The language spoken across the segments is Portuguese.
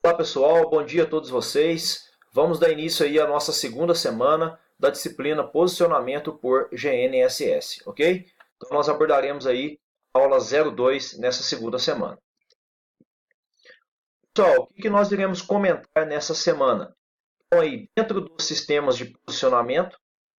Olá pessoal, bom dia a todos vocês. Vamos dar início aí à nossa segunda semana da disciplina Posicionamento por GNSS, ok? Então nós abordaremos aí a aula 02 nessa segunda semana. Pessoal, o que nós iremos comentar nessa semana? Então aí, dentro dos sistemas de posicionamento,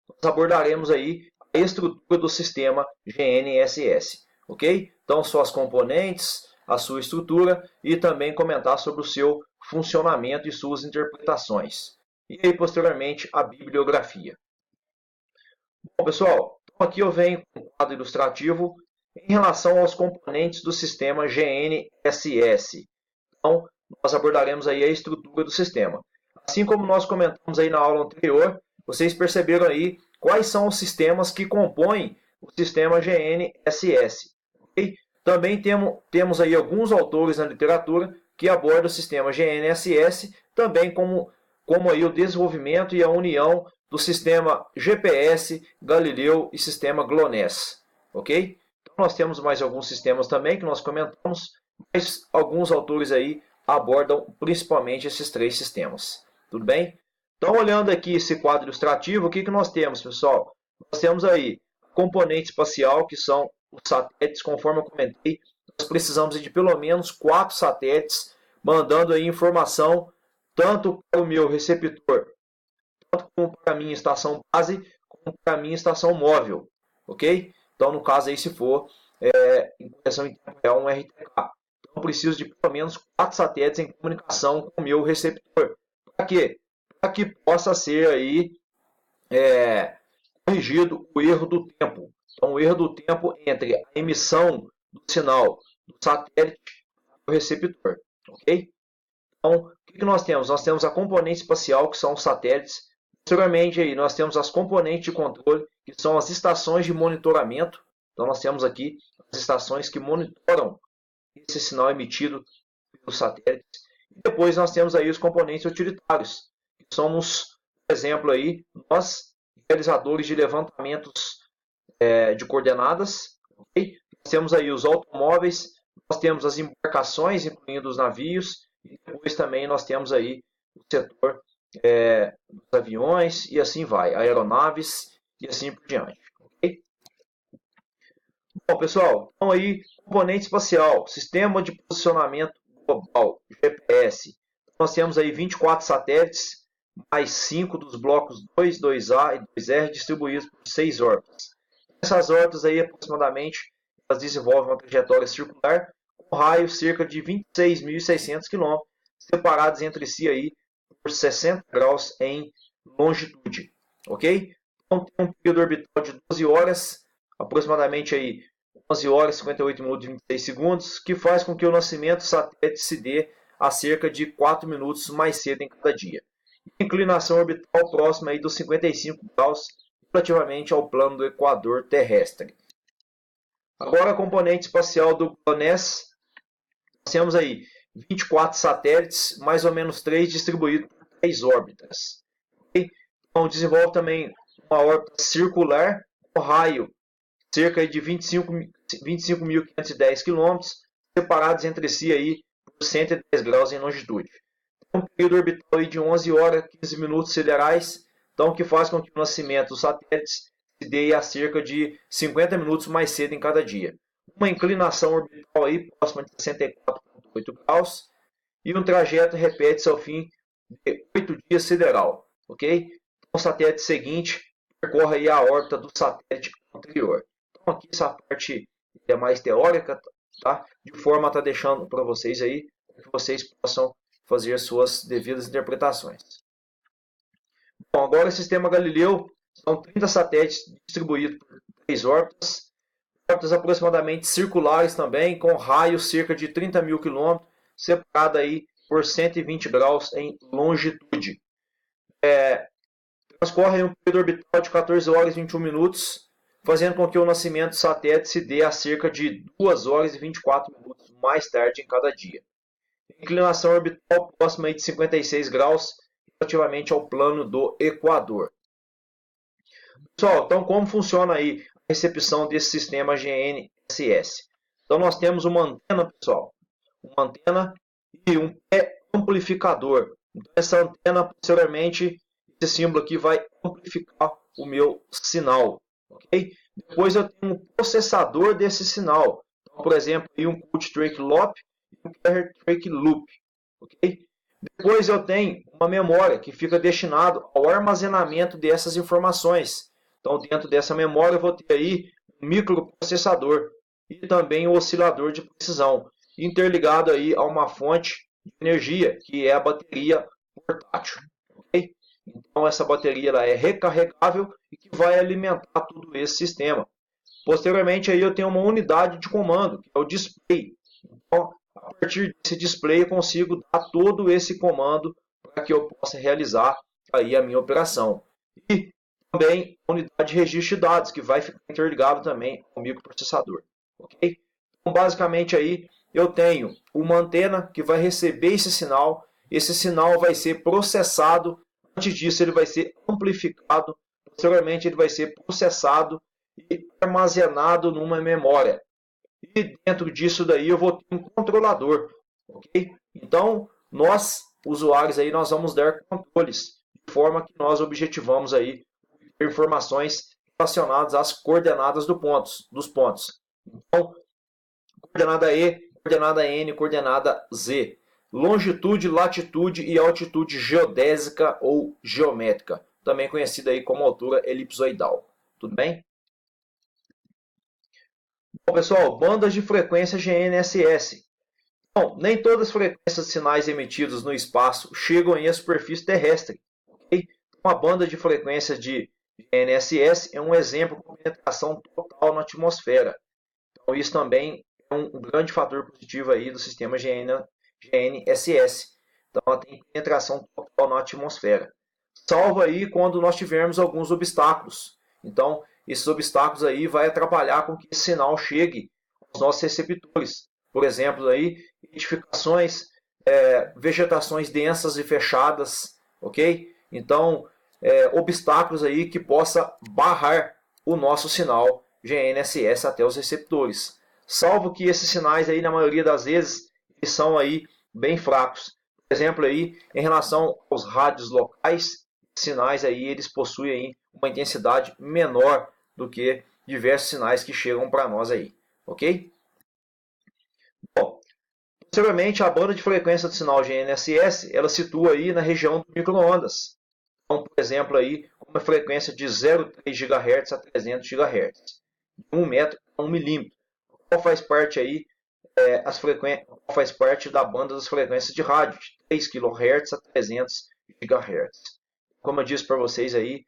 nós abordaremos aí a estrutura do sistema GNSS, ok? Então suas componentes, a sua estrutura e também comentar sobre o seu funcionamento e suas interpretações. E aí, posteriormente, a bibliografia. Bom, pessoal, então aqui eu venho com um quadro ilustrativo em relação aos componentes do sistema GNSS. Então, nós abordaremos aí a estrutura do sistema. Assim como nós comentamos aí na aula anterior, vocês perceberam aí quais são os sistemas que compõem o sistema GNSS. Okay? Também temos aí alguns autores na literatura que abordam o sistema GNSS, também como aí o desenvolvimento e a união do sistema GPS, Galileu e sistema GLONASS. Ok? Então nós temos mais alguns sistemas também que nós comentamos, mas alguns autores aí abordam principalmente esses três sistemas. Tudo bem? Então, olhando aqui esse quadro ilustrativo, o que nós temos, pessoal? Nós temos aí componente espacial, que são os satélites, conforme eu comentei. Nós precisamos de pelo menos 4 satélites, mandando aí informação, tanto para o meu receptor, tanto como para a minha estação base, como para a minha estação móvel. Ok? Então, no caso aí, se for em conexão em tempo real, um RTK. Então, eu preciso de pelo menos 4 satélites em comunicação com o meu receptor. Para quê? Para que possa ser aí corrigido o erro do tempo. Então, o erro do tempo entre a emissão do sinal do satélite e o receptor. Ok? Então, o que nós temos? Nós temos a componente espacial, que são os satélites. Posteriormente, aí, nós temos as componentes de controle, que são as estações de monitoramento. Então, nós temos aqui as estações que monitoram esse sinal emitido pelos satélites. E depois nós temos aí os componentes utilitários, que somos, por exemplo, aí, nós, realizadores de levantamentos de coordenadas. Okay? Nós temos aí os automóveis, nós temos as embarcações, incluindo os navios, e depois também nós temos aí o setor dos aviões, e assim vai, aeronaves, e assim por diante. Okay? Bom, pessoal, então aí, componente espacial, sistema de posicionamento global, GPS. Nós temos aí 24 satélites, mais 5 dos blocos 2, 2A e 2R, distribuídos por 6 órbitas. Essas órbitas aí, aproximadamente, elas desenvolvem uma trajetória circular com raio cerca de 26.600 km, separados entre si aí por 60 graus em longitude. Ok? Então, tem um período orbital de 12 horas, aproximadamente aí 11 horas, 58 minutos e 26 segundos, que faz com que o nascimento do satélite se dê a cerca de 4 minutos mais cedo em cada dia. Inclinação orbital próxima aí dos 55 graus, relativamente ao plano do equador terrestre. Agora, a componente espacial do GLONASS, nós temos aí 24 satélites, mais ou menos 3 distribuídos por 3 órbitas. Okay? Então, desenvolve também uma órbita circular, com raio cerca de 25.510 km, separados entre si aí por 110 graus em longitude. Um período orbital de 11 horas e 15 minutos siderais, então, que faz com que o nascimento dos satélites se dê a cerca de 50 minutos mais cedo em cada dia. Uma inclinação orbital aí próxima de 64,8 graus e um trajeto repete-se ao fim de 8 dias sideral. Ok? Então, o satélite seguinte percorre aí a órbita do satélite anterior. Então, aqui essa parte é mais teórica, tá? De forma a estar deixando para vocês aí, para que vocês possam fazer suas devidas interpretações. Bom, agora o sistema Galileu são 30 satélites distribuídos por 3 órbitas aproximadamente circulares também, com raio cerca de 30.000 km, separada aí por 120 graus em longitude. Transcorre um período orbital de 14 horas e 21 minutos, fazendo com que o nascimento do satélite se dê a cerca de 2 horas e 24 minutos mais tarde em cada dia. Inclinação orbital próxima de 56 graus, relativamente ao plano do equador. Pessoal, então como funciona aí a recepção desse sistema GNSS? Então nós temos uma antena, pessoal, uma antena e um pré-amplificador amplificador. Então, essa antena, posteriormente, esse símbolo aqui vai amplificar o meu sinal. Okay? Depois eu tenho um processador desse sinal. Então, por exemplo, um Cut Track Loop e um Carrier Track Loop. Okay? Depois eu tenho uma memória que fica destinada ao armazenamento dessas informações. Então, dentro dessa memória eu vou ter aí um microprocessador e também um oscilador de precisão, interligado aí a uma fonte de energia, que é a bateria portátil. Okay? Então, essa bateria ela é recarregável e que vai alimentar todo esse sistema. Posteriormente, aí eu tenho uma unidade de comando, que é o display. Então, a partir desse display, eu consigo dar todo esse comando para que eu possa realizar aí a minha operação. E também a unidade de registro de dados, que vai ficar interligado também ao microprocessador. Okay? Então, basicamente, aí eu tenho uma antena que vai receber esse sinal. Esse sinal vai ser processado. Antes disso, ele vai ser amplificado. Posteriormente, ele vai ser processado e armazenado numa memória. E dentro disso daí eu vou ter um controlador. Okay? Então, nós, usuários, aí, nós vamos dar controles, de forma que nós objetivamos aí informações relacionadas às coordenadas dos pontos. Então, coordenada E, coordenada N, coordenada Z. Longitude, latitude e altitude geodésica ou geométrica, também conhecida aí como altura elipsoidal. Tudo bem? Bom, pessoal, bandas de frequência GNSS. Bom, nem todas as frequências de sinais emitidos no espaço chegam à superfície terrestre. Okay? Uma banda de frequência de GNSS é um exemplo de penetração total na atmosfera. Então, isso também é um grande fator positivo aí do sistema GNSS. Então, ela tem penetração total na atmosfera. Salvo aí quando nós tivermos alguns obstáculos. Então, esses obstáculos aí vai atrapalhar com que esse sinal chegue aos nossos receptores. Por exemplo, aí, edificações, vegetações densas e fechadas, ok? Então, obstáculos aí que possa barrar o nosso sinal GNSS até os receptores. Salvo que esses sinais aí, na maioria das vezes, eles são aí bem fracos. Por exemplo, aí, em relação aos rádios locais, sinais aí eles possuem aí uma intensidade menor do que diversos sinais que chegam para nós aí, ok? Bom, posteriormente a banda de frequência do sinal GNSS, ela situa aí na região do micro-ondas. Então, por exemplo, aí uma frequência de 0,3 GHz a 300 GHz, de 1 metro a 1 milímetro. Qual faz parte aí faz parte da banda das frequências de rádio, de 3 kHz a 300 GHz. Como eu disse para vocês aí,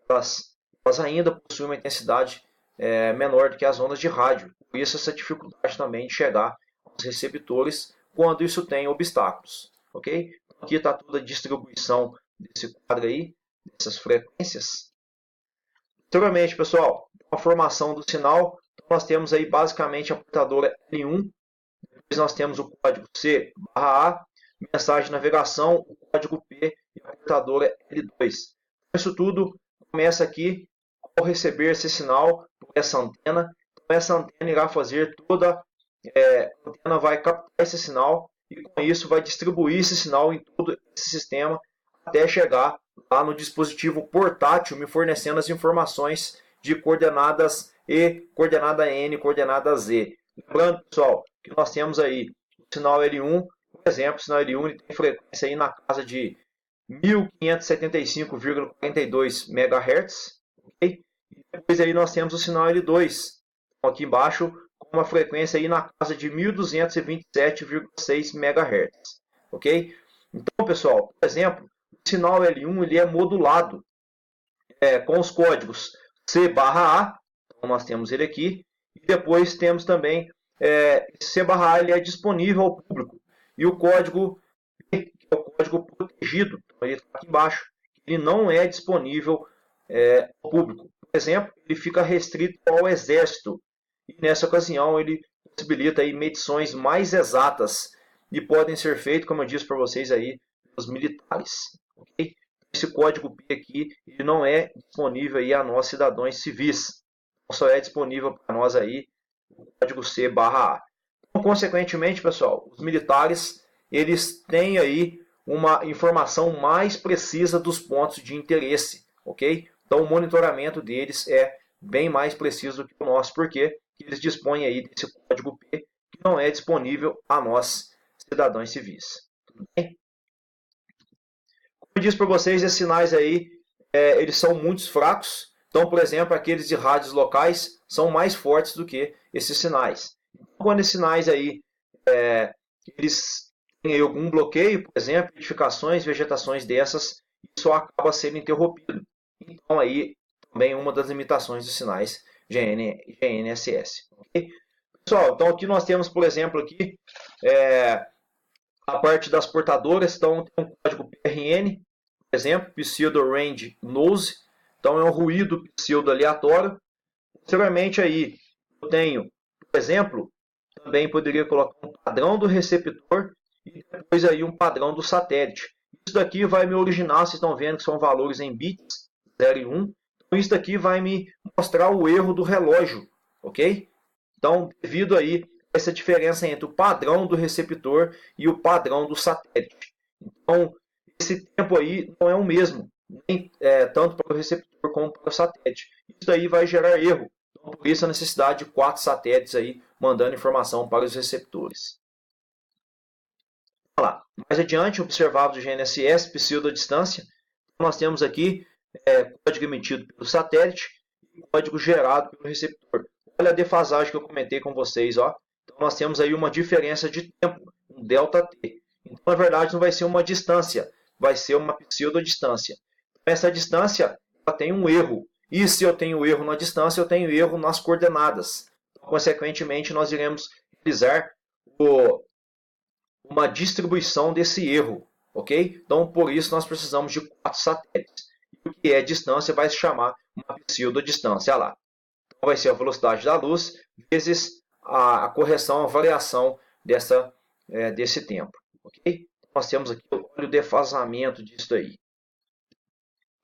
elas ainda possuem uma intensidade menor do que as ondas de rádio. Por isso essa dificuldade também de chegar aos receptores quando isso tem obstáculos. Ok? Aqui está toda a distribuição desse quadro aí, dessas frequências. Posteriormente, pessoal, a formação do sinal, então nós temos aí basicamente a portadora L1, depois nós temos o código C/A, mensagem de navegação, o código P e a portadora L2. Isso tudo começa aqui ao receber esse sinal por essa antena. Então, essa antena irá fazer a antena vai captar esse sinal e com isso vai distribuir esse sinal em todo esse sistema até chegar lá no dispositivo portátil, me fornecendo as informações de coordenadas E, coordenada N, coordenada Z. Lembrando, pessoal, que nós temos aí o sinal L1, por exemplo, o sinal L1 ele tem frequência aí na casa de 1575,42 MHz. Okay? E depois aí nós temos o sinal L2, aqui embaixo, com uma frequência aí na casa de 1227,6 MHz. Ok? Então, pessoal, por exemplo, o sinal L1 ele é modulado com os códigos C/A, então nós temos ele aqui, e depois temos também C/A, ele é disponível ao público, e o código P, que é o código protegido, então ele está aqui embaixo, ele não é disponível ao público. Por exemplo, ele fica restrito ao exército, e nessa ocasião ele possibilita aí medições mais exatas e podem ser feitas, como eu disse para vocês aí, pelos militares. Okay? Esse código P aqui ele não é disponível aí a nós cidadãos civis, só é disponível para nós aí o código C/A. Então, consequentemente, pessoal, os militares eles têm aí uma informação mais precisa dos pontos de interesse, ok? Então o monitoramento deles é bem mais preciso do que o nosso, porque eles dispõem aí desse código P que não é disponível a nós, cidadãos civis. Tudo bem? Como eu disse para vocês, esses sinais aí, eles são muito fracos. Então, por exemplo, aqueles de rádios locais são mais fortes do que esses sinais. Então, quando esses sinais aí, eles têm algum bloqueio, por exemplo, edificações, vegetações dessas, isso acaba sendo interrompido. Então, aí também uma das limitações dos sinais GNSS. Okay? Pessoal, então aqui nós temos, por exemplo, aqui, a parte das portadoras. Então, tem um código PRN, por exemplo, Pseudo Range Noise. Então, é um ruído pseudo aleatório. Posteriormente, aí, eu tenho, por exemplo, também poderia colocar um padrão do receptor e depois aí um padrão do satélite. Isso daqui vai me originar, vocês estão vendo que são valores em bits, 0 e 1. Então, isso daqui vai me mostrar o erro do relógio, ok? Então, devido aí a essa diferença entre o padrão do receptor e o padrão do satélite. Então, esse tempo aí não é o mesmo, nem tanto para o receptor como para o satélite. Isso aí vai gerar erro. Então, por isso a necessidade de 4 satélites aí mandando informação para os receptores. Vamos lá. Mais adiante, observado o GNSS, pseudodistância. Nós temos aqui código emitido pelo satélite e código gerado pelo receptor. Olha a defasagem que eu comentei com vocês. Ó. Então, nós temos aí uma diferença de tempo, um ΔT. Então, na verdade, não vai ser uma distância, vai ser uma pseudodistância. Essa distância ela tem um erro. E se eu tenho erro na distância, eu tenho erro nas coordenadas. Então, consequentemente, nós iremos realizar uma distribuição desse erro. Ok? Então, por isso, nós precisamos de 4 satélites. E o que é distância vai se chamar uma pseudodistância lá. Então, vai ser a velocidade da luz vezes a correção, a variação desse tempo. Ok? Nós temos aqui olha o defasamento disso aí.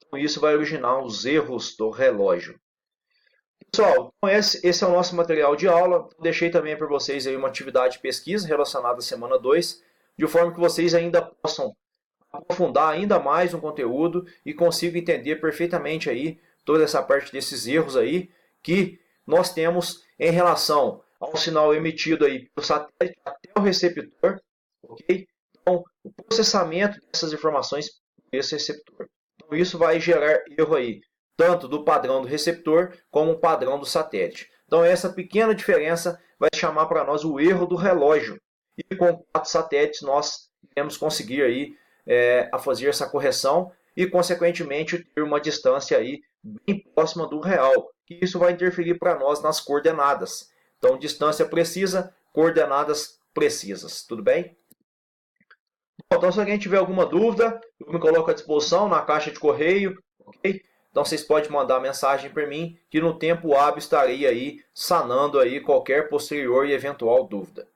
Então, isso vai originar os erros do relógio. Pessoal, então esse é o nosso material de aula. Deixei também para vocês aí uma atividade de pesquisa relacionada à semana 2, de forma que vocês ainda possam aprofundar ainda mais no conteúdo e consigam entender perfeitamente aí toda essa parte desses erros aí que nós temos em relação ao sinal emitido aí pelo satélite até o receptor, ok? Então, o processamento dessas informações por esse receptor. Então, isso vai gerar erro aí, tanto do padrão do receptor como o padrão do satélite. Então, essa pequena diferença vai chamar para nós o erro do relógio. E com 4 satélites nós iremos conseguir aí, a fazer essa correção e, consequentemente, ter uma distância aí bem próxima do real. E isso vai interferir para nós nas coordenadas. Então, distância precisa, coordenadas precisas. Tudo bem? Bom, então, se alguém tiver alguma dúvida, eu me coloco à disposição na caixa de correio, ok? Então, vocês podem mandar mensagem para mim, que no tempo hábil estarei aí sanando aí qualquer posterior e eventual dúvida.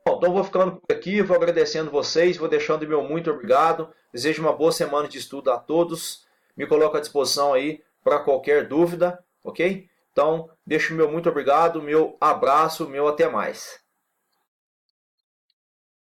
Bom, então vou ficando por aqui, vou agradecendo vocês, vou deixando meu muito obrigado. Desejo uma boa semana de estudo a todos. Me coloco à disposição aí para qualquer dúvida, ok? Então, deixo meu muito obrigado, meu abraço, meu até mais.